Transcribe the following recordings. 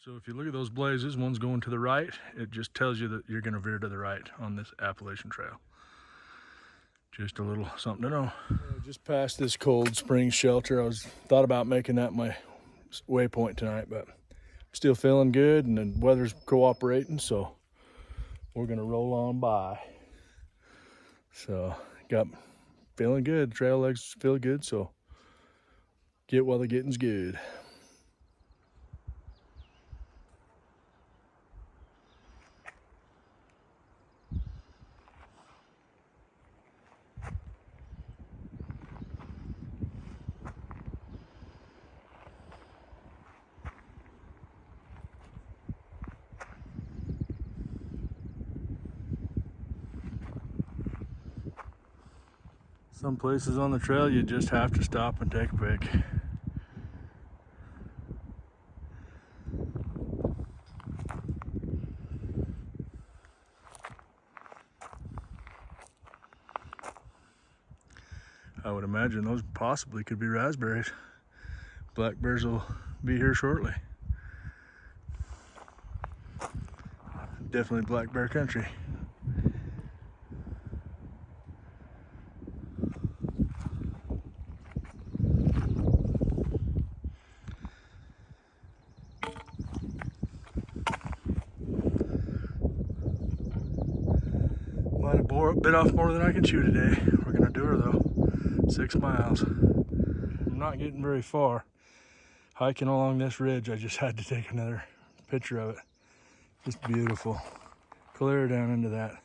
So if you look at those blazes, one's going to the right, it just tells you that you're going to veer to the right on this Appalachian Trail. Just a little something to know. Just past this Cold Spring shelter, I thought about making that my waypoint tonight, but still feeling good and the weather's cooperating, so we're gonna roll on by. So got feeling good, trail legs feel good, so get while the getting's good. Some places on the trail you just have to stop and take a pic. I would imagine those possibly could be raspberries. Black bears will be here shortly. Definitely black bear country. Might have bit off more than I can chew today. We're gonna do her though. 6 miles. I'm not getting very far. Hiking along this ridge, I just had to take another picture of it. Just beautiful. Clear down into that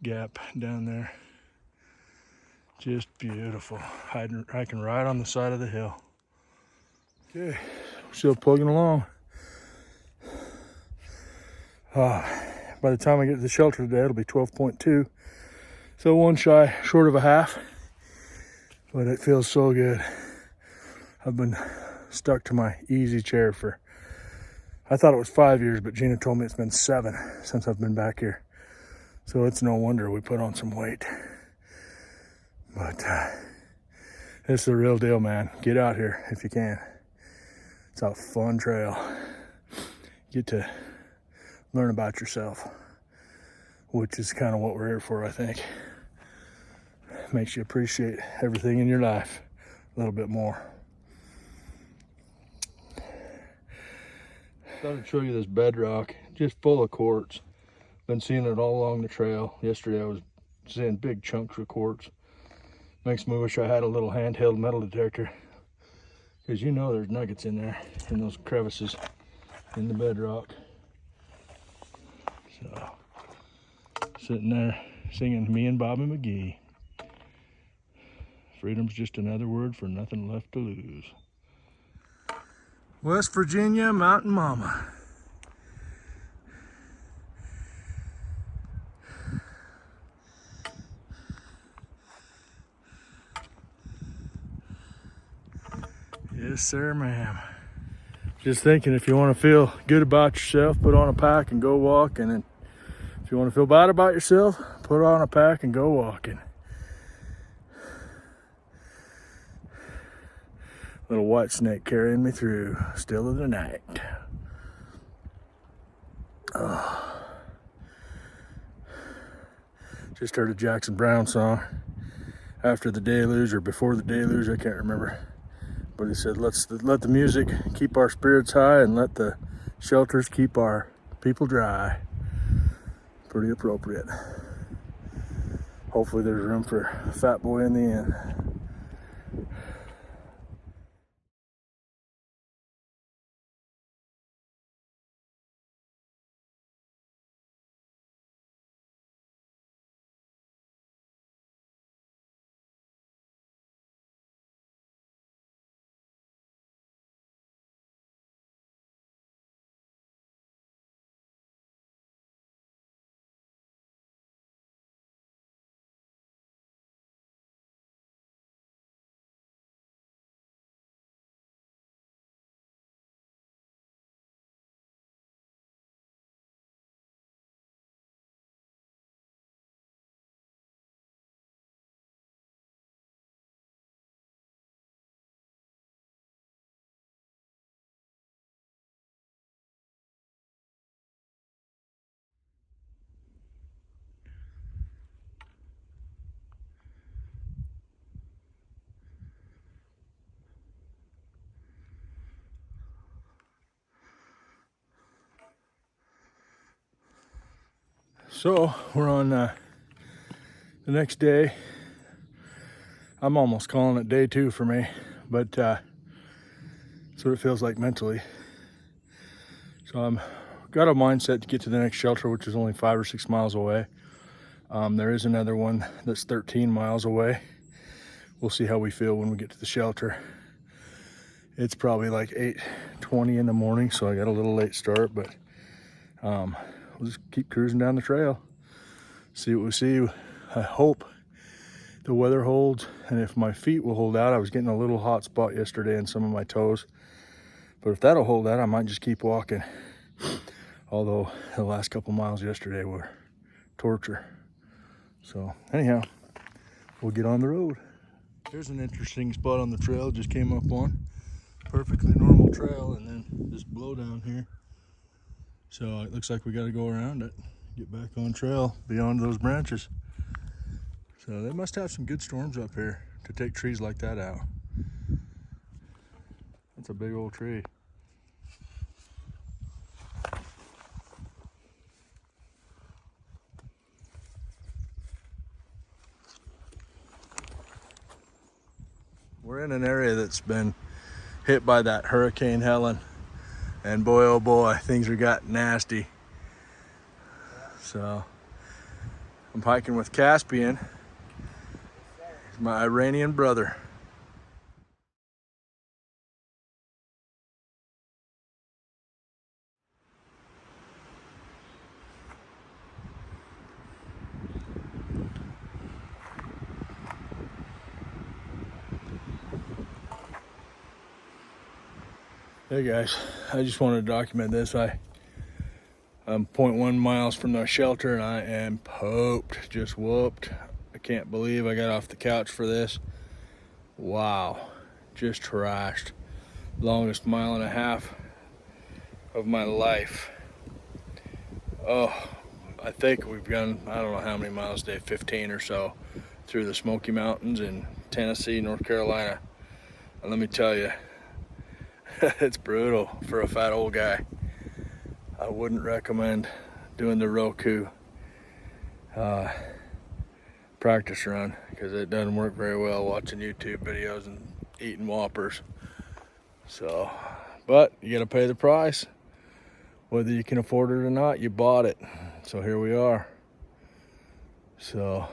gap down there. Just beautiful. Hiking right on the side of the hill. Okay, still plugging along. By the time I get to the shelter today, it'll be 12.2. So one shy short of a half, but it feels so good. I've been stuck to my easy chair for, I thought it was 5 years, but Gina told me it's been 7 since I've been back here. So it's no wonder we put on some weight. But it's the real deal, man. Get out here if you can. It's a fun trail. Get to learn about yourself, which is kind of what we're here for, I think. Makes you appreciate everything in your life a little bit more. Thought I'd show you this bedrock, just full of quartz. Been seeing it all along the trail. Yesterday I was seeing big chunks of quartz. Makes me wish I had a little handheld metal detector, because you know there's nuggets in there, in those crevices in the bedrock. So, sitting there singing me and Bobby McGee. Freedom's just another word for nothing left to lose. West Virginia Mountain Mama. Yes, sir, ma'am. Just thinking, if you want to feel good about yourself, put on a pack and go walking. And if you want to feel bad about yourself, put on a pack and go walking. Little white snake carrying me through, still of the night. Oh. Just heard a Jackson Browne song after the deluge or before the deluge, I can't remember. But he said, let the music keep our spirits high and let the shelters keep our people dry. Pretty appropriate. Hopefully there's room for Fat Boy in the end. So we're on the next day. I'm almost calling it day 2 for me, but that's what it feels like mentally. So I'm got a mindset to get to the next shelter, which is only 5 or 6 miles away. There is another one that's 13 miles away. We'll see how we feel when we get to the shelter. It's probably like 8:20 in the morning, so I got a little late start, but we'll just keep cruising down the trail, see what we see. I hope the weather holds, and if my feet will hold out. I was getting a little hot spot yesterday in some of my toes, but if that'll hold out, I might just keep walking. Although the last couple miles yesterday were torture. So anyhow, we'll get on the road. Here's an interesting spot on the trail, just came up on. Perfectly normal trail, and then this blow down here. So it looks like we got to go around it, get back on trail beyond those branches. So they must have some good storms up here to take trees like that out. That's a big old tree. We're in an area that's been hit by that Hurricane Helen, and boy oh boy, things are got nasty. So I'm hiking with Caspian. He's my Iranian brother. Hey guys, I just wanted to document this. I'm 0.1 miles from the shelter, and I am poked, just whooped. I can't believe I got off the couch for this. Wow, just trashed. Longest 1.5 miles of my life. Oh, I think we've gone, I don't know how many miles a day, 15 or so, through the Smoky Mountains in Tennessee, North Carolina. And let me tell you, it's brutal for a fat old guy. I wouldn't recommend doing the Roku practice run, because it doesn't work very well watching YouTube videos and eating Whoppers. So, but you gotta pay the price. Whether you can afford it or not, you bought it. So here we are. So,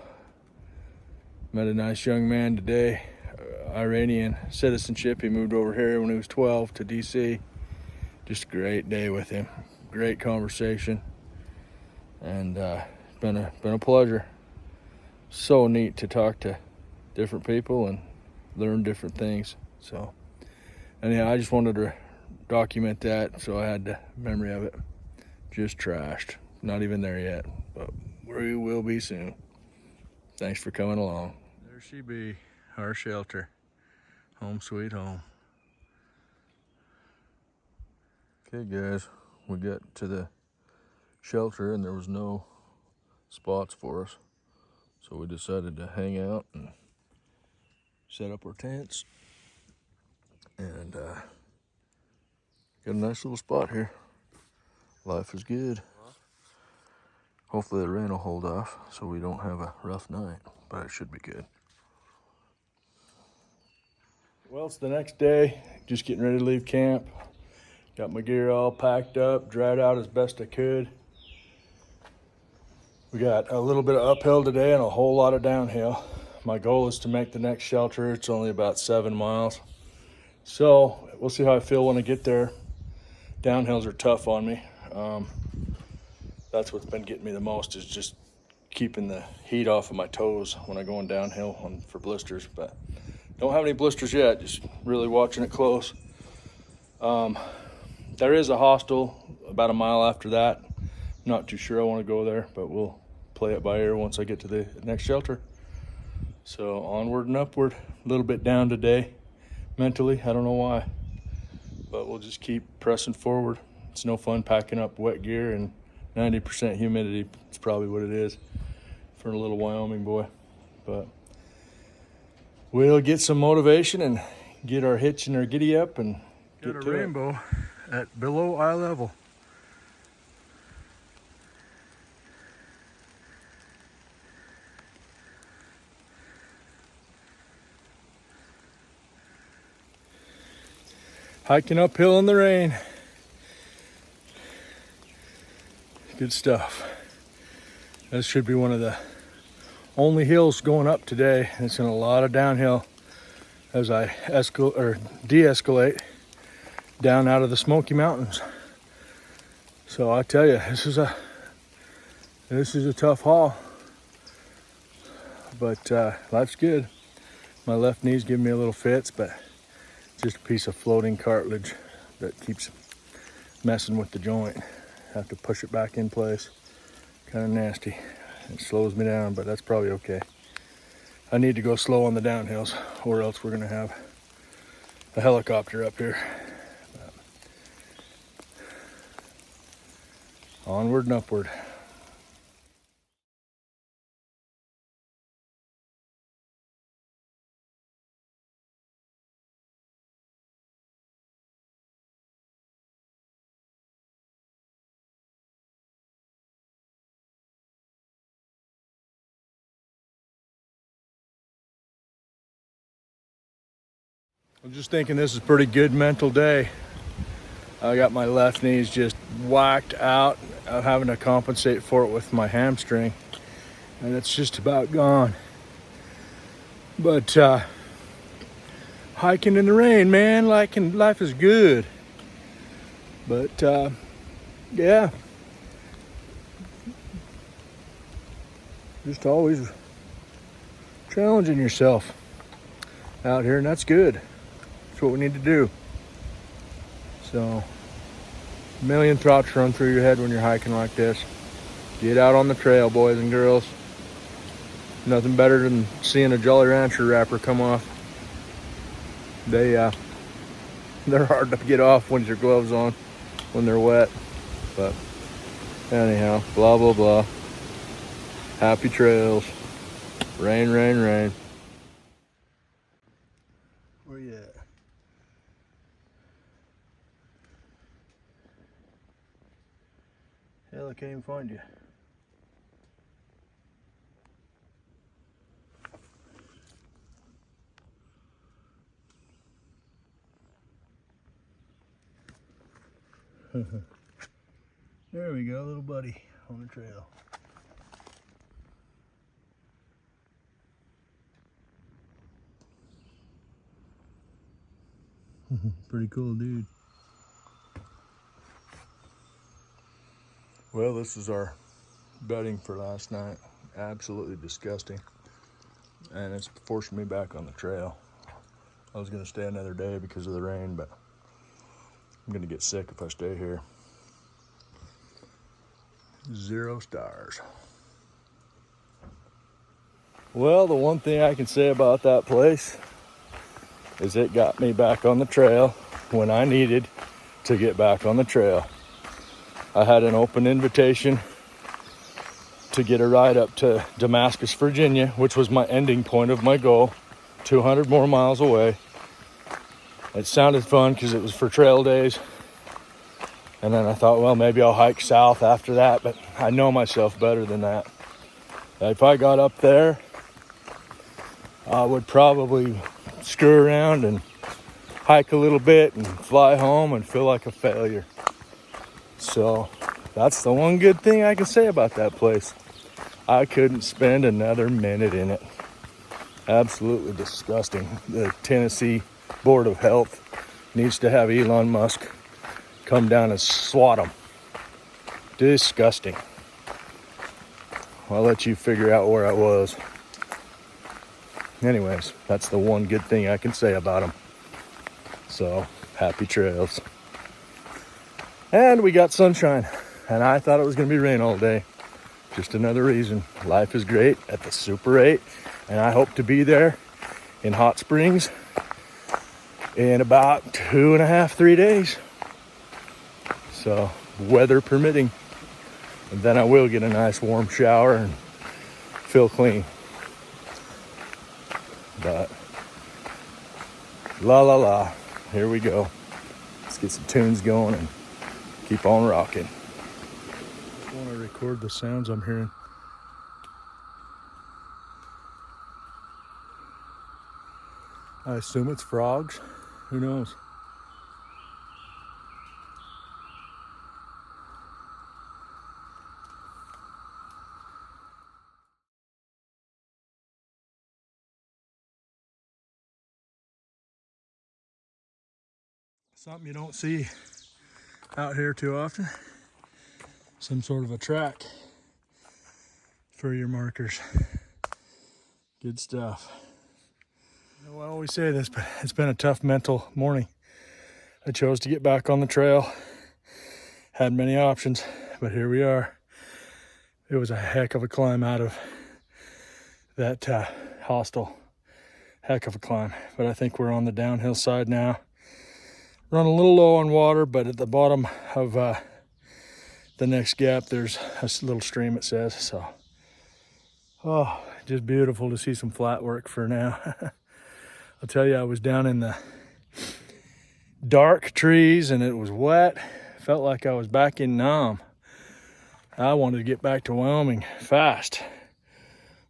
met a nice young man today. Iranian citizenship. He moved over here when he was 12 to DC. Just a great day with him. Great conversation, and been a pleasure. So neat to talk to different people and learn different things. So anyhow, I just wanted to document that, so I had the memory of it. Just trashed. Not even there yet, but we will be soon. Thanks for coming along. There she be, our shelter. Home sweet home. Okay guys, we got to the shelter and there was no spots for us. So we decided to hang out and set up our tents. And got a nice little spot here. Life is good. Hopefully the rain will hold off so we don't have a rough night, but it should be good. Well, it's the next day, just getting ready to leave camp. Got my gear all packed up, dried out as best I could. We got a little bit of uphill today and a whole lot of downhill. My goal is to make the next shelter. It's only about 7 miles. So we'll see how I feel when I get there. Downhills are tough on me. That's what's been getting me the most, is just keeping the heat off of my toes when I'm going downhill for blisters. But don't have any blisters yet, just really watching it close. There is a hostel about a mile after that. Not too sure I want to go there, but we'll play it by ear once I get to the next shelter. So onward and upward. A little bit down today mentally, I don't know why, but we'll just keep pressing forward. It's no fun packing up wet gear and 90% humidity. It's probably what it is for a little Wyoming boy, but we'll get some motivation and get our hitch and our giddy up and get a rainbow at below eye level. Hiking uphill in the rain. Good stuff. This should be one of the only hills going up today. It's in a lot of downhill as I de-escalate down out of the Smoky Mountains. So I tell you, this is a tough haul, but life's good. My left knee's giving me a little fits, but just a piece of floating cartilage that keeps messing with the joint. Have to push it back in place. Kind of nasty. It slows me down, but that's probably okay. I need to go slow on the downhills, or else we're gonna have a helicopter up here. Onward and upward. I'm just thinking this is a pretty good mental day. I got my left knees just whacked out. I'm having to compensate for it with my hamstring, and it's just about gone. But hiking in the rain, man, life is good. But yeah, just always challenging yourself out here, and that's good. That's what we need to do. So, a million thoughts run through your head when you're hiking like this. Get out on the trail, boys and girls. Nothing better than seeing a Jolly Rancher wrapper come off. They're hard to get off when your gloves on, when they're wet. But anyhow, blah, blah, blah. Happy trails. Rain, rain, rain. Where you at? Hell, I can't even find you. There we go, little buddy on the trail. Pretty cool dude. Well, this is our bedding for last night. Absolutely disgusting. And it's forcing me back on the trail. I was gonna stay another day because of the rain, but I'm gonna get sick if I stay here. 0 stars. Well, the one thing I can say about that place is it got me back on the trail when I needed to get back on the trail. I had an open invitation to get a ride up to Damascus, Virginia, which was my ending point of my goal, 200 more miles away. It sounded fun because it was for trail days. And then I thought, well, maybe I'll hike south after that, but I know myself better than that. If I got up there, I would probably screw around and hike a little bit and fly home and feel like a failure. So that's the one good thing I can say about that place. I couldn't spend another minute in it. Absolutely disgusting. The Tennessee Board of Health needs to have Elon Musk come down and swat them. Disgusting. I'll let you figure out where I was. Anyways, that's the one good thing I can say about them. So, happy trails. And we got sunshine. And I thought it was going to be rain all day. Just another reason. Life is great at the Super 8. And I hope to be there in Hot Springs in about 2.5, 3 days. So, weather permitting. And then I will get a nice warm shower and feel clean. But, la la la, here we go. Let's get some tunes going and keep on rocking. I want to record the sounds I'm hearing. I assume it's frogs. Who knows? Something you don't see out here too often. Some sort of a track for your markers. Good stuff. You know, I always say this, but it's been a tough mental morning. I chose to get back on the trail. Had many options, but here we are. It was a heck of a climb out of that hostel. Heck of a climb, but I think we're on the downhill side now. Run a little low on water, but at the bottom of the next gap, there's a little stream, it says. So, oh, just beautiful to see some flat work for now. I'll tell you, I was down in the dark trees and it was wet. Felt like I was back in Nam. I wanted to get back to Wyoming fast,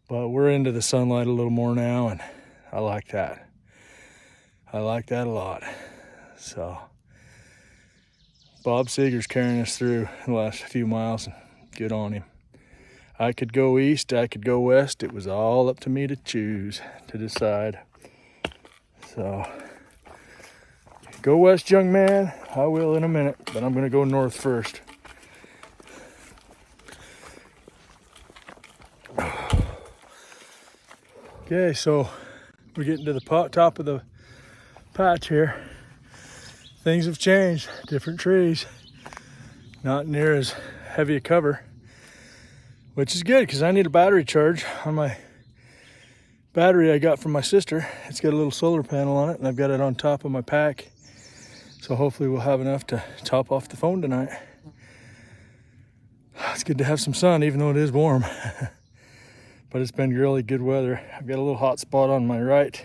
but we're into the sunlight a little more now, and I like that. I like that a lot. So Bob Seeger's carrying us through the last few miles, and good on him. I could go east, I could go west. It was all up to me to choose, to decide. So go west, young man. I will in a minute, but I'm gonna go north first. Okay, so we're getting to the top of the patch here. Things have changed, different trees, not near as heavy a cover, which is good because I need a battery charge on my battery I got from my sister. It's got a little solar panel on it, and I've got it on top of my pack. So hopefully we'll have enough to top off the phone tonight. It's good to have some sun, even though it is warm. But it's been really good weather. I've got a little hot spot on my right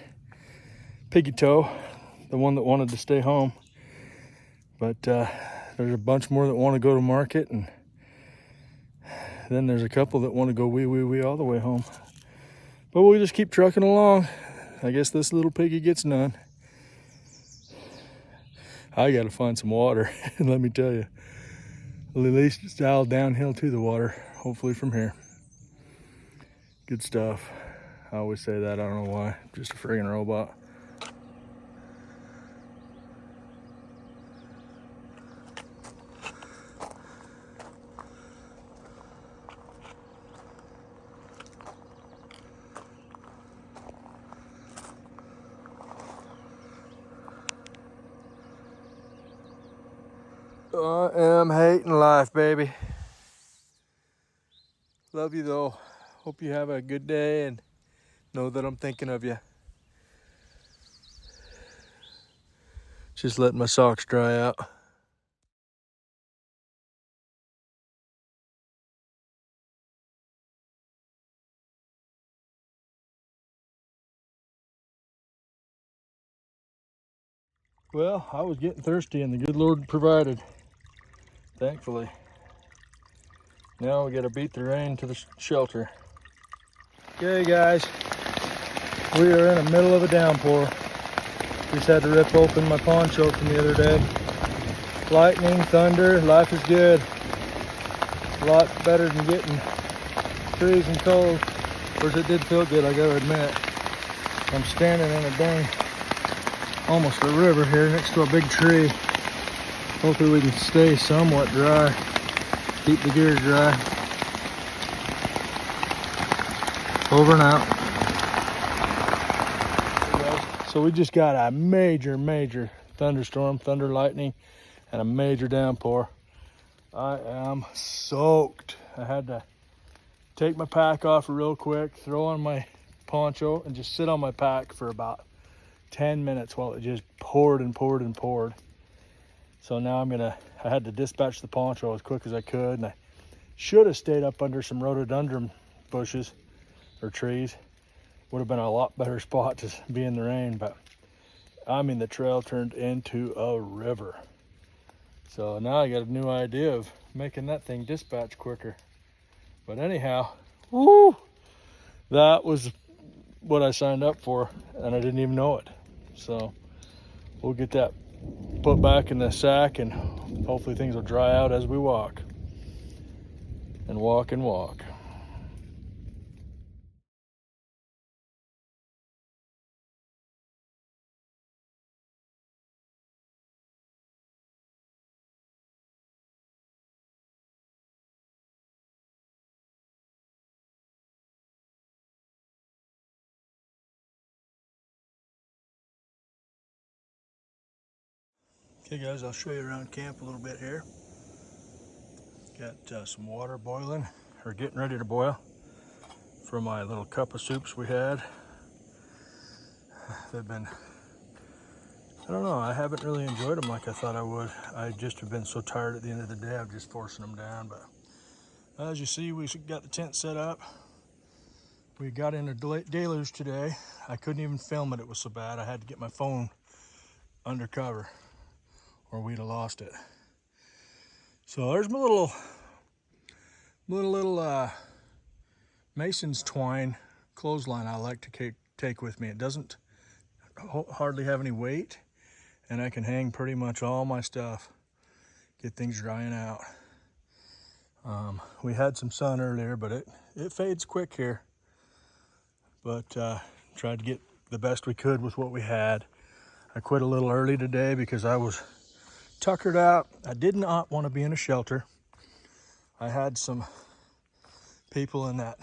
piggy toe, the one that wanted to stay home. But there's a bunch more that want to go to market, and then there's a couple that want to go wee all the way home. But we'll just keep trucking along. I guess this little piggy gets none. I gotta find some water, and let me tell you, at least it's all downhill to the water, hopefully from here. Good stuff. I always say that, I don't know why. I'm just a friggin' robot. I am hating life, baby. Love you though. Hope you have a good day and know that I'm thinking of you. Just letting my socks dry out. Well, I was getting thirsty and the good Lord provided, thankfully. Now we gotta beat the rain to the shelter. Okay guys, we are in the middle of a downpour. Just had to rip open my poncho from the other day. Lightning, thunder, life is good. A lot better than getting freezing cold. Of course it did feel good, I gotta admit. I'm standing in a dang, almost a river here next to a big tree. Hopefully we can stay somewhat dry. Keep the gear dry. Over and out. So we just got a major thunderstorm, thunder, lightning, and a major downpour. I am soaked. I had to take my pack off real quick, throw on my poncho, and just sit on my pack for about 10 minutes while it just poured and poured and poured. So now I had to dispatch the poncho as quick as I could, and I should have stayed up under some rhododendron bushes or trees. Would have been a lot better spot to be in the rain, but I mean, the trail turned into a river. So now I got a new idea of making that thing dispatch quicker. But anyhow, woo, that was what I signed up for, and I didn't even know it. So we'll get that put back in the sack, and hopefully things will dry out as we walk and walk and walk. Okay guys, I'll show you around camp a little bit here. Got some water boiling, or getting ready to boil, for my little cup of soups we had. They've been, I don't know, I haven't really enjoyed them like I thought I would. I just have been so tired at the end of the day, I'm just forcing them down. But as you see, we got the tent set up. We got in a deluge today. I couldn't even film it, it was so bad. I had to get my phone under cover or we'd have lost it. So there's my little Mason's twine clothesline I like to take with me. It doesn't hardly have any weight, and I can hang pretty much all my stuff, get things drying out. We had some sun earlier, but it fades quick here. But tried to get the best we could with what we had. I quit a little early today because I was tuckered out. I did not want to be in a shelter. I had some people in that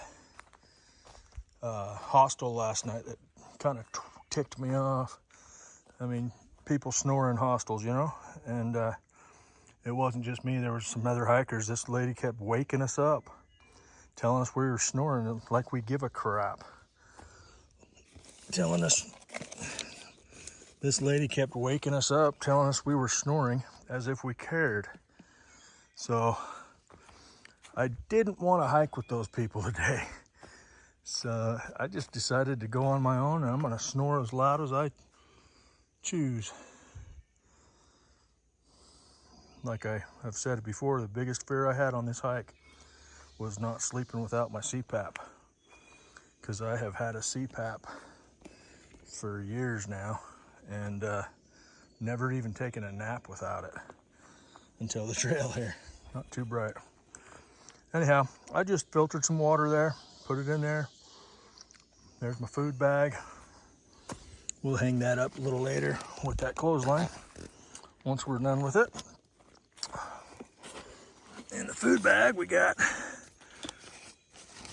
hostel last night that kind of ticked me off. I mean, people snore in hostels, you know, and it wasn't just me. There was some other hikers. This lady kept waking us up, telling us we were snoring like we give a crap. This lady kept waking us up, telling us we were snoring as if we cared. So I didn't want to hike with those people today. So I just decided to go on my own, and I'm going to snore as loud as I choose. Like I have said before, the biggest fear I had on this hike was not sleeping without my CPAP. Because I have had a CPAP for years now, and never even taken a nap without it until the trail here. Not too bright. Anyhow, I just filtered some water there, put it in there. There's my food bag. We'll hang that up a little later with that clothesline once we're done with it. In the food bag, we got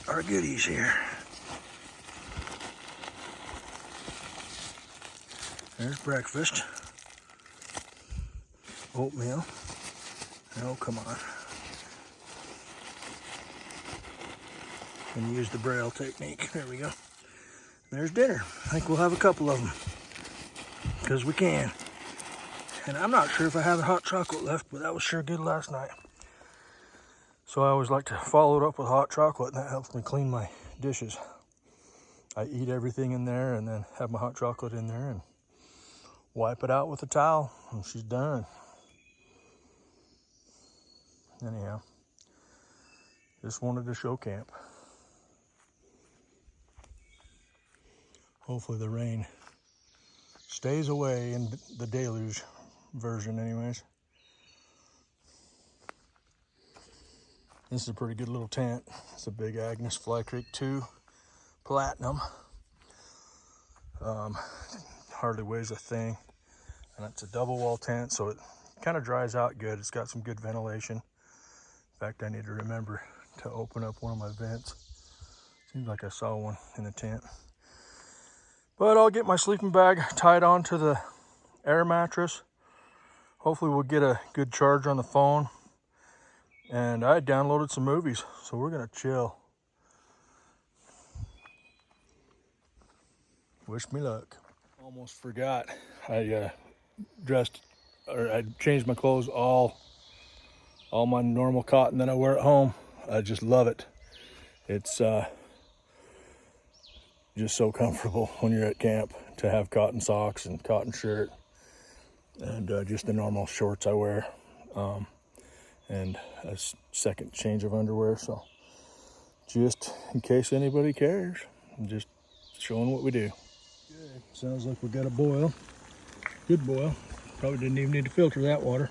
our goodies here. There's breakfast. Oatmeal. Oh, come on. And use the Braille technique. There we go. There's dinner. I think we'll have a couple of them, because we can. And I'm not sure if I have hot chocolate left, but that was sure good last night. So I always like to follow it up with hot chocolate, and that helps me clean my dishes. I eat everything in there and then have my hot chocolate in there and wipe it out with a towel, and she's done. Anyhow, just wanted to show camp. Hopefully the rain stays away in the deluge version anyways. This is a pretty good little tent. It's a big Agnes Fly Creek 2 Platinum. Hardly weighs a thing. And it's a double wall tent, so it kind of dries out good. It's got some good ventilation. In fact, I need to remember to open up one of my vents. Seems like I saw one in the tent. But I'll get my sleeping bag tied onto the air mattress. Hopefully we'll get a good charge on the phone. And I downloaded some movies, so we're gonna chill. Wish me luck. Almost forgot. I changed my clothes, all my normal cotton that I wear at home. I just love it. It's just so comfortable when you're at camp to have cotton socks and cotton shirt and just the normal shorts I wear, and a second change of underwear. So just in case anybody cares, I'm just showing what we do. Okay. Sounds like we got a boil. Good boil. Probably didn't even need to filter that water.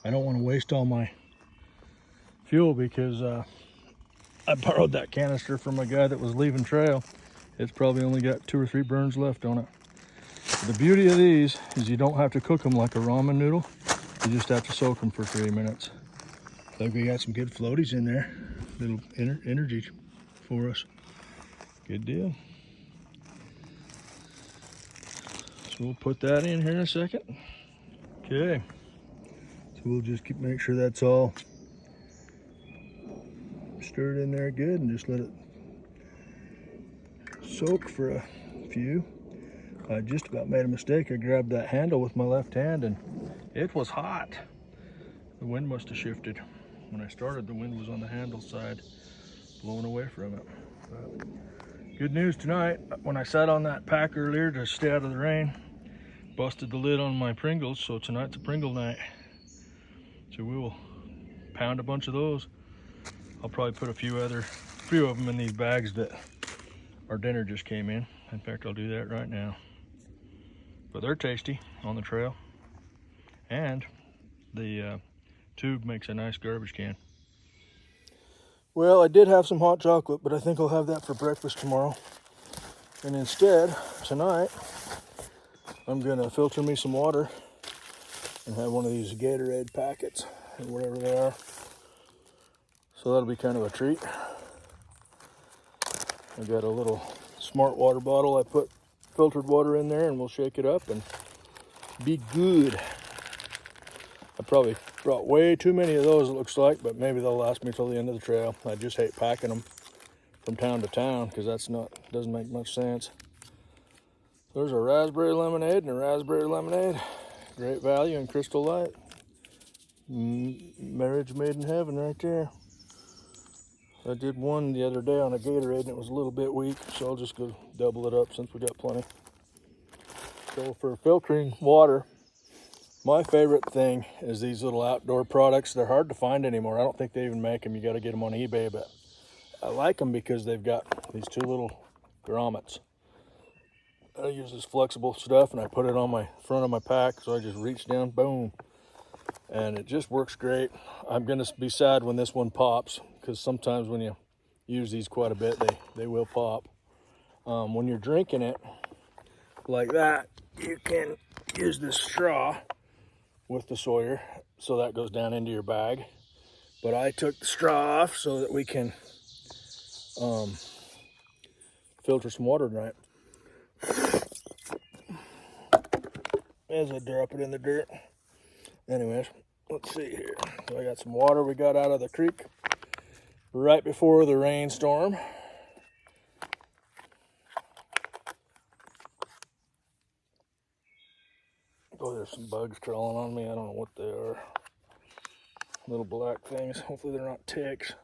I don't want to waste all my fuel because I borrowed that canister from a guy that was leaving trail. It's probably only got 2 or 3 burns left on it. The beauty of these is you don't have to cook them like a ramen noodle. You just have to soak them for 3 minutes. Like we got some good floaties in there. Little energy for us. Good deal. So we'll put that in here in a second. Okay. So we'll just make sure that's all stirred in there good and just let it soak for a few. I just about made a mistake. I grabbed that handle with my left hand and it was hot. The wind must have shifted. When I started, the wind was on the handle side, blowing away from it. But good news tonight, when I sat on that pack earlier to stay out of the rain, busted the lid on my Pringles, so tonight's a Pringle night. So we will pound a bunch of those. I'll probably put a few of them in these bags that our dinner just came in. In fact, I'll do that right now. But they're tasty on the trail. And the tube makes a nice garbage can. Well, I did have some hot chocolate, but I think I'll have that for breakfast tomorrow. And instead, tonight, I'm gonna filter me some water and have one of these Gatorade packets or whatever they are. So that'll be kind of a treat. I got a little smart water bottle. I put filtered water in there and we'll shake it up and be good. I probably brought way too many of those, it looks like, but maybe they'll last me till the end of the trail. I just hate packing them from town to town because doesn't make much sense. There's a raspberry lemonade and a raspberry lemonade. Great value and Crystal Light. Marriage made in heaven right there. I did one the other day on a Gatorade and it was a little bit weak, so I'll just go double it up since we got plenty. So for filtering water, my favorite thing is these little outdoor products. They're hard to find anymore. I don't think they even make them. You got to get them on eBay, but I like them because they've got these two little grommets. I use this flexible stuff and I put it on my front of my pack, so I just reach down, boom, and it just works great. I'm gonna be sad when this one pops because sometimes when you use these quite a bit, they will pop. When you're drinking it like that, you can use this straw with the Sawyer, so that goes down into your bag. But I took the straw off so that we can filter some water tonight. As I drop it in the dirt. Anyways, let's see here. So I got some water we got out of the creek right before the rainstorm. Oh, there's some bugs crawling on me. I don't know what they are. Little black things. Hopefully they're not ticks.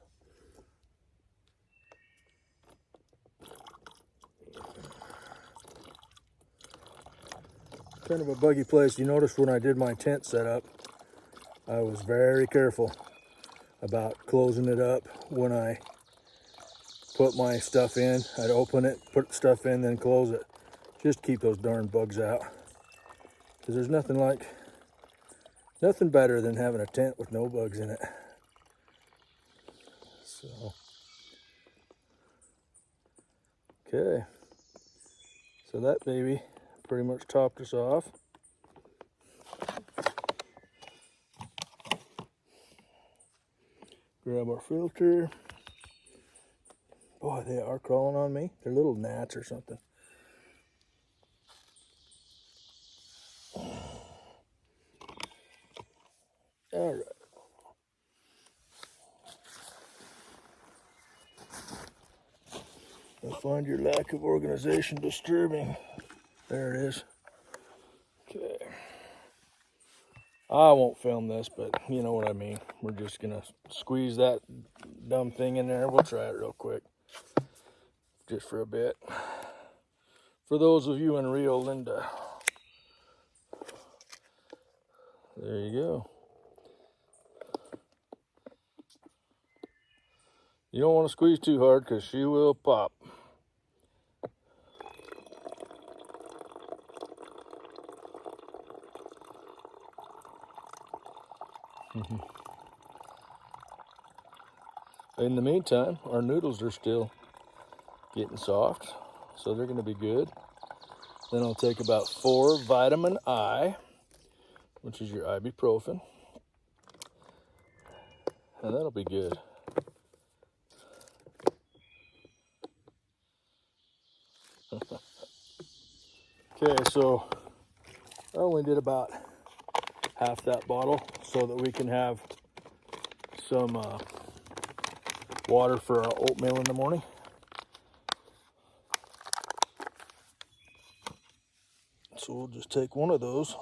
Kind of a buggy place. You notice when I did my tent setup, I was very careful about closing it up when I put my stuff in. I'd open it, put stuff in, then close it. Just keep those darn bugs out. Because there's nothing better than having a tent with no bugs in it. So, okay. So that baby pretty much topped us off. Grab our filter. Boy, they are crawling on me. They're little gnats or something. All right. I find your lack of organization disturbing. There it is. Okay. I won't film this, but you know what I mean. We're just gonna squeeze that dumb thing in there. We'll try it real quick. Just for a bit. For those of you in Rio Linda. There you go. You don't want to squeeze too hard because she will pop. In the meantime, our noodles are still getting soft, so they're going to be good. Then I'll take about 4 vitamin I, which is your ibuprofen, and that'll be good. Okay, so I only did about half that bottle so that we can have some water for our oatmeal in the morning. So we'll just take one of those.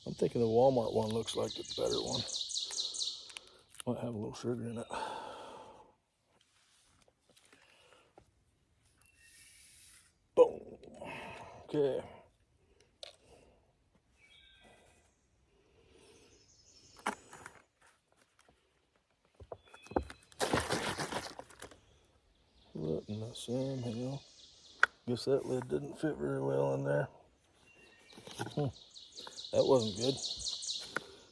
I'm thinking the Walmart one looks like the better one. Might have a little sugar in it. Boom. Okay. What in the Sam hell? Guess that lid didn't fit very well in there. That wasn't good.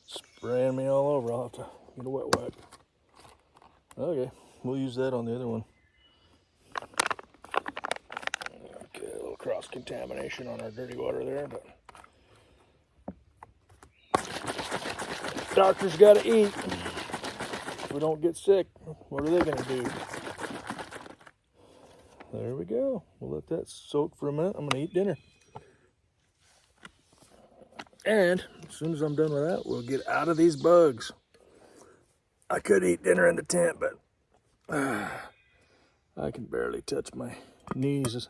Spraying me all over. I'll have to get a wet wipe. Okay, we'll use that on the other one. Okay, a little cross contamination on our dirty water there, but doctors gotta eat. If we don't get sick, what are they gonna do? There we go. We'll let that soak for a minute. I'm gonna eat dinner. And as soon as I'm done with that, we'll get out of these bugs. I could eat dinner in the tent, but I can barely touch my knees.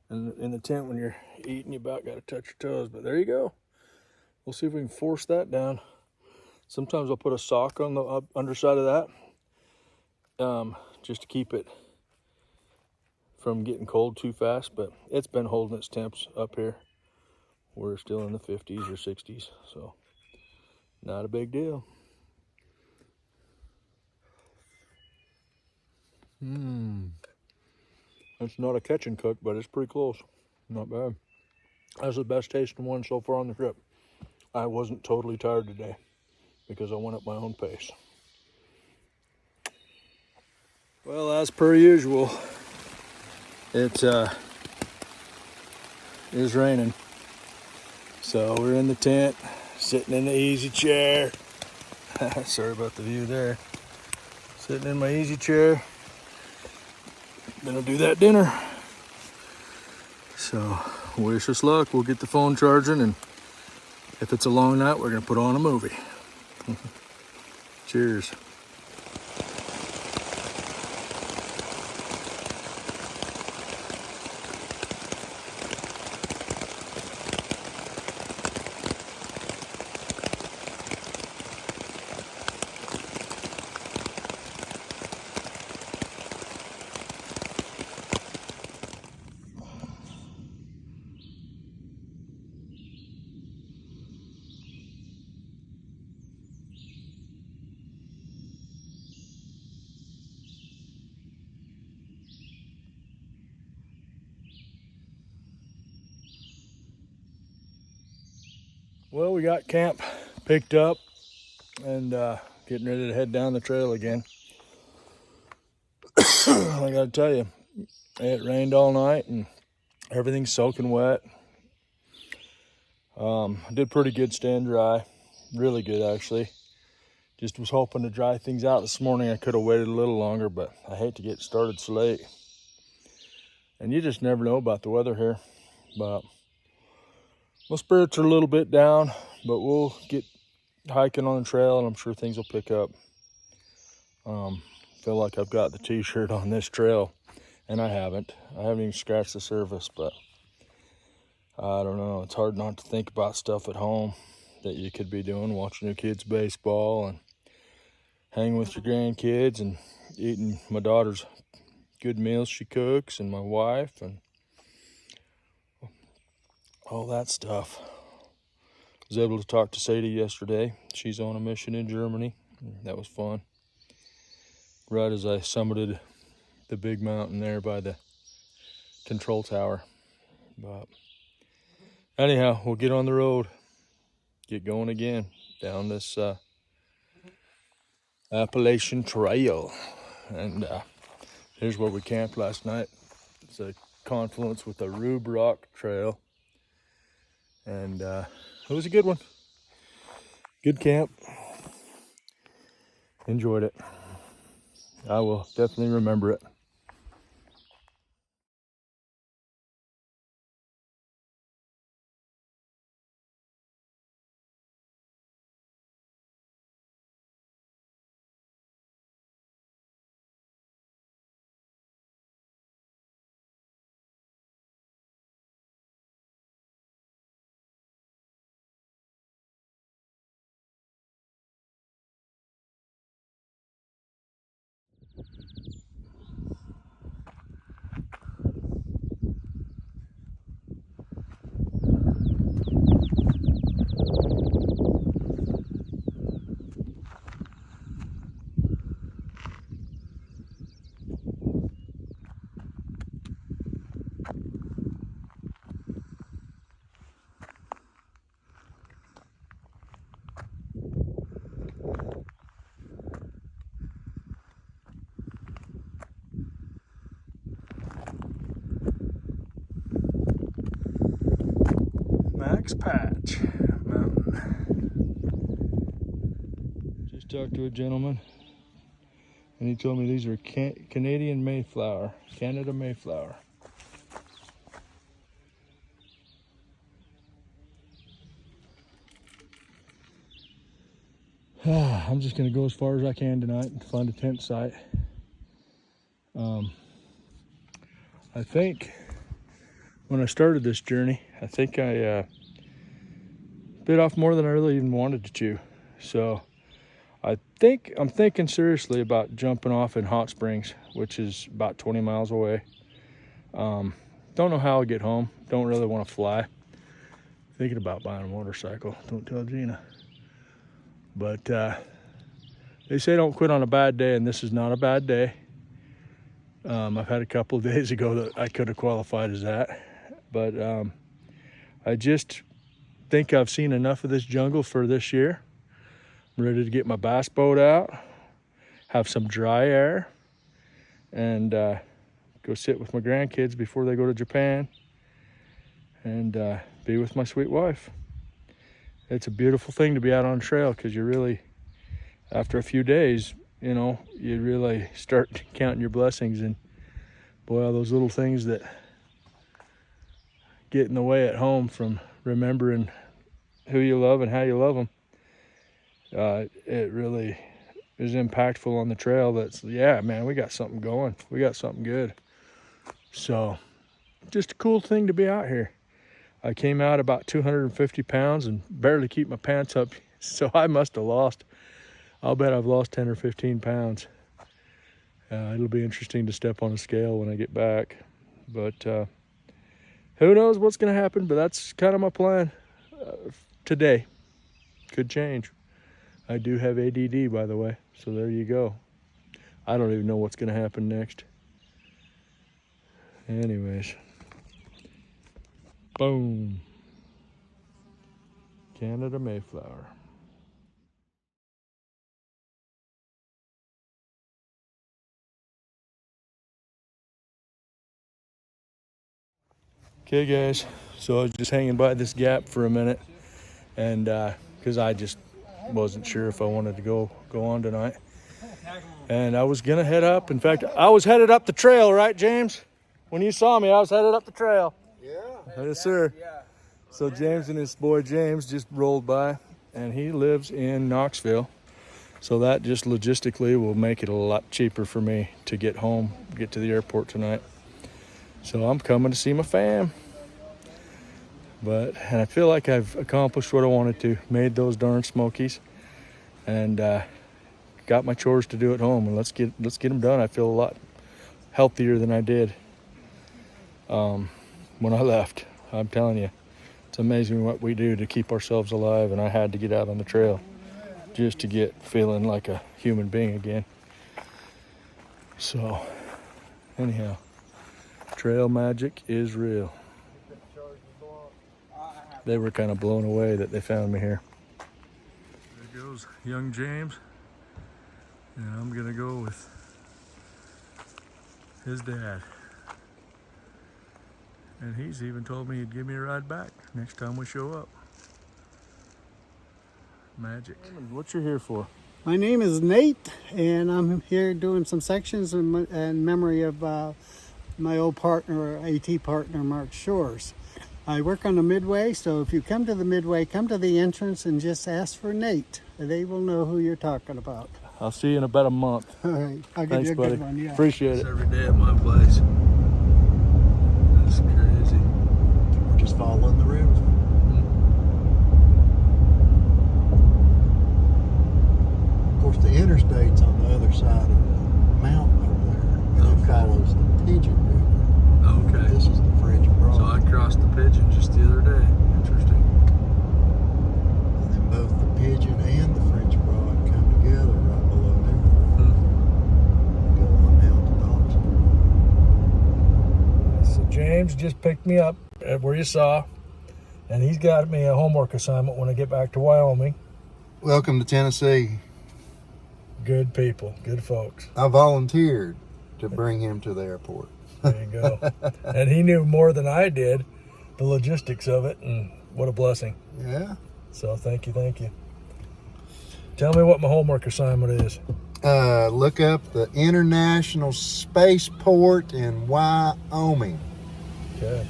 And in the tent, when you're eating, you about got to touch your toes. But there you go. We'll see if we can force that down. Sometimes I'll put a sock on the underside of that, just to keep it from getting cold too fast. But it's been holding its temps up here. We're still in the 50s or 60s, so not a big deal. It's not a catch and cook, but it's pretty close. Not bad. That's the best tasting one so far on the trip. I wasn't totally tired today because I went at my own pace. Well, as per usual, it is raining. So we're in the tent, sitting in the easy chair. Sorry about the view there. Sitting in my easy chair. Then I'll do that dinner. So wish us luck. We'll get the phone charging, and if it's a long night, we're gonna put on a movie. Cheers. Well, we got camp picked up and getting ready to head down the trail again. I gotta tell you, it rained all night and everything's soaking wet. I did pretty good staying dry, really good actually. Just was hoping to dry things out this morning. I could have waited a little longer, but I hate to get started so late. And you just never know about the weather here. But my spirits are a little bit down, but we'll get hiking on the trail and I'm sure things will pick up. Feel like I've got the t-shirt on this trail, and I haven't even scratched the surface, but I don't know. It's hard not to think about stuff at home that you could be doing, watching your kids baseball and hanging with your grandkids and eating my daughter's good meals she cooks and my wife and all that stuff. I was able to talk to Sadie yesterday. She's on a mission in Germany. That was fun. Right as I summited the big mountain there by the control tower. But anyhow, we'll get on the road, get going again down this Appalachian Trail. And here's where we camped last night. It's a confluence with the Rube Rock Trail. And it was a good one. Good camp. Enjoyed it. I will definitely remember it. Max Patch Mountain. Just talked to a gentleman and he told me these are Canadian Mayflower, Canada Mayflower. I'm just gonna go as far as I can tonight and find a tent site. I think when I started this journey, I think I bit off more than I really even wanted to chew. So I'm thinking seriously about jumping off in Hot Springs, which is about 20 miles away. Don't know how I'll get home. Don't really want to fly. Thinking about buying a motorcycle. Don't tell Gina. But they say don't quit on a bad day, and this is not a bad day. I've had a couple of days ago that I could have qualified as that. But I just think I've seen enough of this jungle for this year. I'm ready to get my bass boat out, have some dry air, and go sit with my grandkids before they go to Japan, and be with my sweet wife. It's a beautiful thing to be out on trail, because you really, after a few days, you know, you really start counting your blessings, and boy, all those little things that get in the way at home from remembering who you love and how you love them. It really is impactful on the trail. That's, yeah, man, we got something going. We got something good. So just a cool thing to be out here. I came out about 250 pounds and barely keep my pants up. So I must have lost, I'll bet I've lost 10 or 15 pounds. It'll be interesting to step on a scale when I get back. But who knows what's going to happen, but that's kind of my plan today. Could change. I do have ADD, by the way, so there you go. I don't even know what's going to happen next. Anyways. Boom. Canada Mayflower. Okay guys, so I was just hanging by this gap for a minute, and because I just wasn't sure if I wanted to go on tonight. And I was gonna head up. In fact, I was headed up the trail, right, James? When you saw me, I was headed up the trail. Yeah. Yes, sir. Yeah. So James and his boy James just rolled by, and he lives in Knoxville. So that just logistically will make it a lot cheaper for me to get home, get to the airport tonight. So I'm coming to see my fam. And I feel like I've accomplished what I wanted to, made those darn smokies, and got my chores to do at home, and let's get them done. I feel a lot healthier than I did when I left. I'm telling you, it's amazing what we do to keep ourselves alive, and I had to get out on the trail just to get feeling like a human being again. So anyhow, trail magic is real. They were kind of blown away that they found me here. There goes young James, and I'm gonna go with his dad. And he's even told me he'd give me a ride back next time we show up. Magic. What you here for? My name is Nate, and I'm here doing some sections in memory of my old partner, AT partner, Mark Shores. I work on the Midway, so if you come to the Midway, come to the entrance and just ask for Nate. They will know who you're talking about. I'll see you in about a month. All right, I'll give Thanks, you a buddy. good one. Yeah. Appreciate it. Every day at my place. That's crazy. We're just following the river. Of course, the interstate's on the other side of the mountain. pigeon and the French broad come together right below there. Go on down to Dodson. So James just picked me up at where you saw, and he's got me a homework assignment when I get back to Wyoming. Welcome to Tennessee. Good people, good folks. I volunteered to bring him to the airport. There you go. And he knew more than I did, the logistics of it, and what a blessing. Yeah. So thank you, thank you. Tell me what my homework assignment is. Look up the International Spaceport in Wyoming. Okay.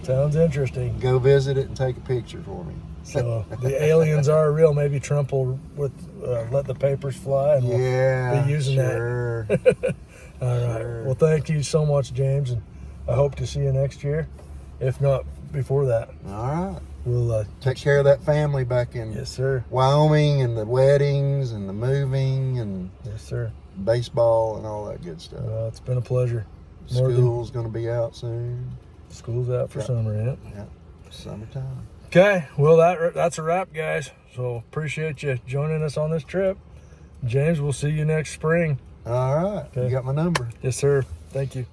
Sounds interesting. Go visit it and take a picture for me. So the aliens are real. Maybe Trump will let the papers fly, and Yeah, be using sure. that. All right. Sure. Well, thank you so much, James, and I hope to see you next year, if not before that. All right. We'll Take care of that family back in yes, sir. Wyoming, and the weddings and the moving and Yes, sir. baseball and all that good stuff. It's been a pleasure. More than- School's going to be out soon. School's out for Yep. summer, yeah. Yeah, summertime. Okay. Well, that's a wrap, guys. So appreciate you joining us on this trip. James, we'll see you next spring. All right. Okay. You got my number. Yes, sir. Thank you.